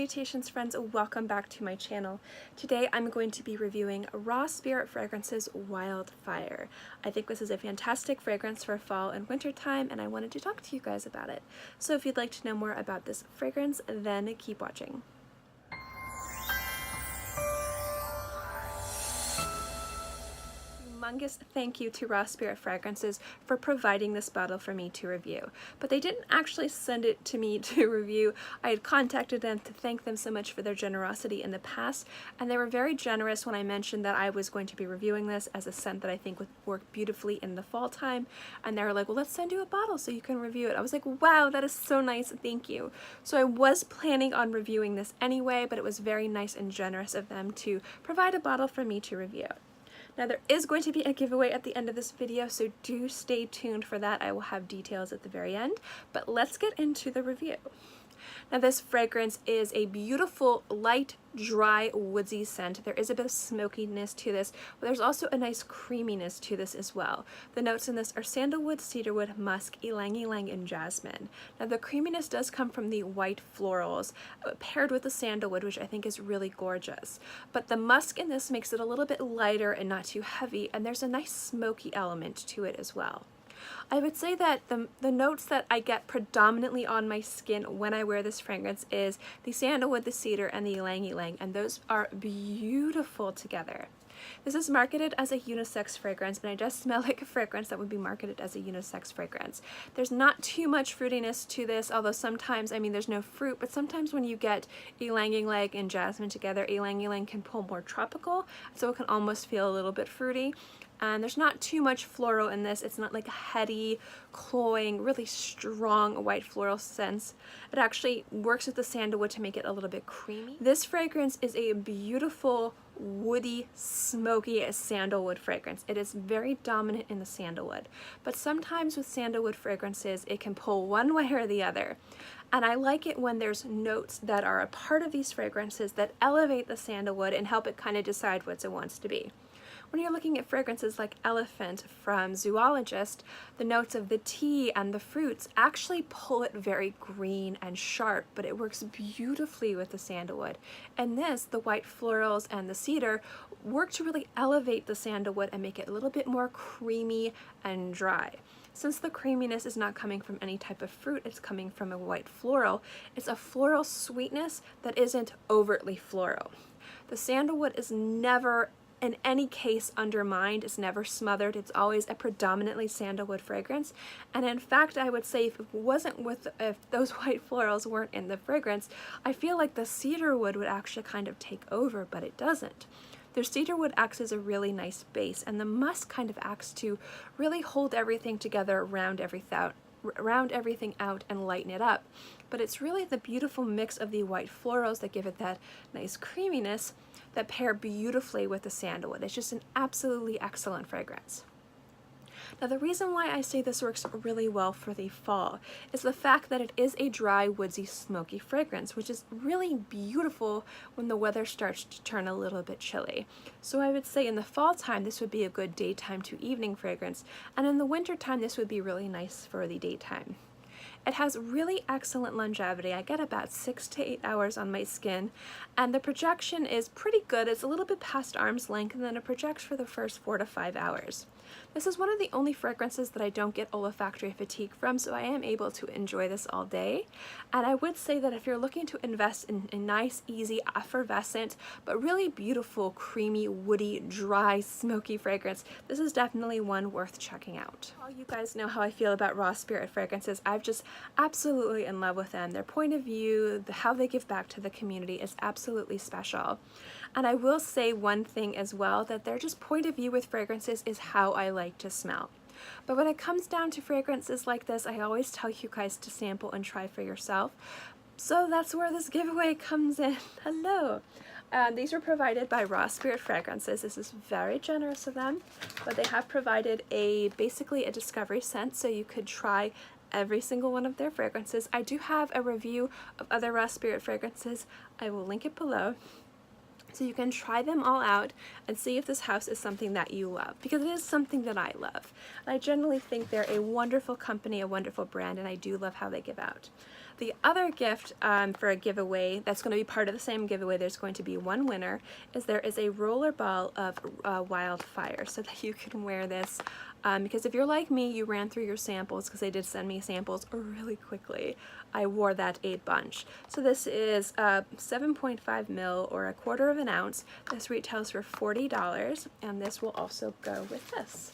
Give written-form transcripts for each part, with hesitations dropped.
Salutations friends, welcome back to my channel. Today I'm going to be reviewing Raw Spirit Fragrance's Wildfire. I think this is a fantastic fragrance for fall and winter time, and I wanted to talk to you guys about it. So if you'd like to know more about this fragrance, then keep watching. Humongous thank you to Raw Spirit Fragrances for providing this bottle for me to review. But they didn't actually send it to me to review. I had contacted them to thank them so much for their generosity in the past, and they were very generous when I mentioned that I was going to be reviewing this as a scent that I think would work beautifully in the fall time. And they were like, well, let's send you a bottle so you can review it. I was like, wow, that is so nice, thank you. So I was planning on reviewing this anyway, but it was very nice and generous of them to provide a bottle for me to review. Now there is going to be a giveaway at the end of this video, so do stay tuned for that. I will have details at the very end, but let's get into the review. Now this fragrance is a beautiful, light, dry, woodsy scent. There is a bit of smokiness to this, but there's also a nice creaminess to this as well. The notes in this are sandalwood, cedarwood, musk, ylang-ylang, and jasmine. Now the creaminess does come from the white florals paired with the sandalwood, which I think is really gorgeous. But the musk in this makes it a little bit lighter and not too heavy, and there's a nice smoky element to it as well. I would say that the notes that I get predominantly on my skin when I wear this fragrance is the sandalwood, the cedar, and the ylang-ylang, and those are beautiful together. This is marketed as a unisex fragrance, and it does smell like a fragrance that would be marketed as a unisex fragrance. There's not too much fruitiness to this, although sometimes, I mean, there's no fruit, but sometimes when you get ylang-ylang and jasmine together, ylang-ylang can pull more tropical, so it can almost feel a little bit fruity. And there's not too much floral in this. It's not like a heady, cloying, really strong white floral scent. It actually works with the sandalwood to make it a little bit creamy. This fragrance is a beautiful, woody, smoky sandalwood fragrance. It is very dominant in the sandalwood, but sometimes with sandalwood fragrances, it can pull one way or the other. And I like it when there's notes that are a part of these fragrances that elevate the sandalwood and help it kind of decide what it wants to be. When you're looking at fragrances like Elephant from Zoologist, the notes of the tea and the fruits actually pull it very green and sharp, but it works beautifully with the sandalwood. And this, the white florals and the cedar, work to really elevate the sandalwood and make it a little bit more creamy and dry. Since the creaminess is not coming from any type of fruit, it's coming from a white floral, it's a floral sweetness that isn't overtly floral. The sandalwood is never in any case undermined, it's never smothered, it's always a predominantly sandalwood fragrance. And in fact, I would say if those white florals weren't in the fragrance, I feel like the cedarwood would actually kind of take over, but it doesn't. The cedarwood acts as a really nice base, and the musk kind of acts to really hold everything together, round everything out and lighten it up. But it's really the beautiful mix of the white florals that give it that nice creaminess that pair beautifully with the sandalwood. It's just an absolutely excellent fragrance. Now the reason why I say this works really well for the fall is the fact that it is a dry, woodsy, smoky fragrance, which is really beautiful when the weather starts to turn a little bit chilly. So I would say in the fall time this would be a good daytime to evening fragrance, and in the winter time this would be really nice for the daytime. It has really excellent longevity. I get about 6 to 8 hours on my skin, and the projection is pretty good. It's a little bit past arm's length, and then it projects for the first 4 to 5 hours. This is one of the only fragrances that I don't get olfactory fatigue from, so I am able to enjoy this all day. And I would say that if you're looking to invest in a nice, easy, effervescent, but really beautiful, creamy, woody, dry, smoky fragrance, this is definitely one worth checking out. All you guys know how I feel about Raw Spirit fragrances. I'm just absolutely in love with them. Their point of view, how they give back to the community is absolutely special. And I will say one thing as well, that their just point of view with fragrances is how I like to smell. But when it comes down to fragrances like this, I always tell you guys to sample and try for yourself. So that's where this giveaway comes in. Hello! These were provided by Raw Spirit Fragrances. This is very generous of them, but they have provided basically a discovery scent, so you could try every single one of their fragrances. I do have a review of other Raw Spirit fragrances. I will link it below, so you can try them all out and see if this house is something that you love, because it is something that I love. I generally think they're a wonderful company, a wonderful brand, and I do love how they give out. The other gift for a giveaway that's going to be part of the same giveaway, there's going to be one winner, is there is a roller ball of wildfire so that you can wear this. Because if you're like me, you ran through your samples, because they did send me samples really quickly. I wore that a bunch. So this is 7.5 mil or 1/4 of an ounce. This retails for $40, and this will also go with this.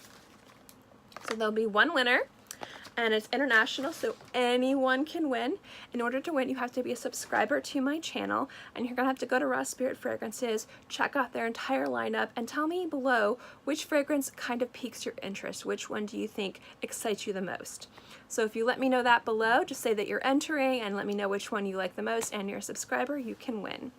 So there'll be one winner, and it's international, so anyone can win. In order to win, you have to be a subscriber to my channel, and you're gonna have to go to Raw Spirit Fragrances, check out their entire lineup, and tell me below which fragrance kind of piques your interest. Which one do you think excites you the most? So if you let me know that below, just say that you're entering and let me know which one you like the most, and you're a subscriber, you can win.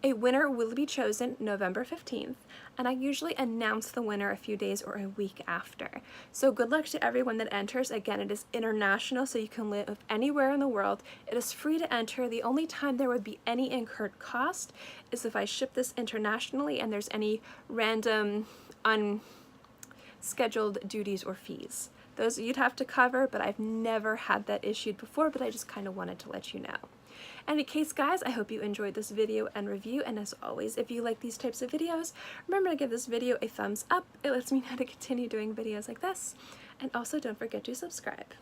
A winner will be chosen November 15th, and I usually announce the winner a few days or a week after. So good luck to everyone that enters. Again, it is international, so you can live anywhere in the world. It is free to enter. The only time there would be any incurred cost is if I ship this internationally and there's any random unscheduled duties or fees. Those you'd have to cover, but I've never had that issued before, but I just kind of wanted to let you know. In any case, guys, I hope you enjoyed this video and review, and as always, if you like these types of videos, remember to give this video a thumbs up. It lets me know to continue doing videos like this, and also don't forget to subscribe,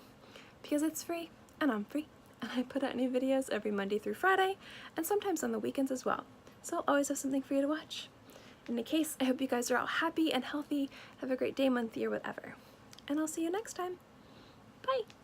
because it's free, and I'm free, and I put out new videos every Monday through Friday, and sometimes on the weekends as well, so I'll always have something for you to watch. In any case, I hope you guys are all happy and healthy, have a great day, month, year, whatever, and I'll see you next time. Bye!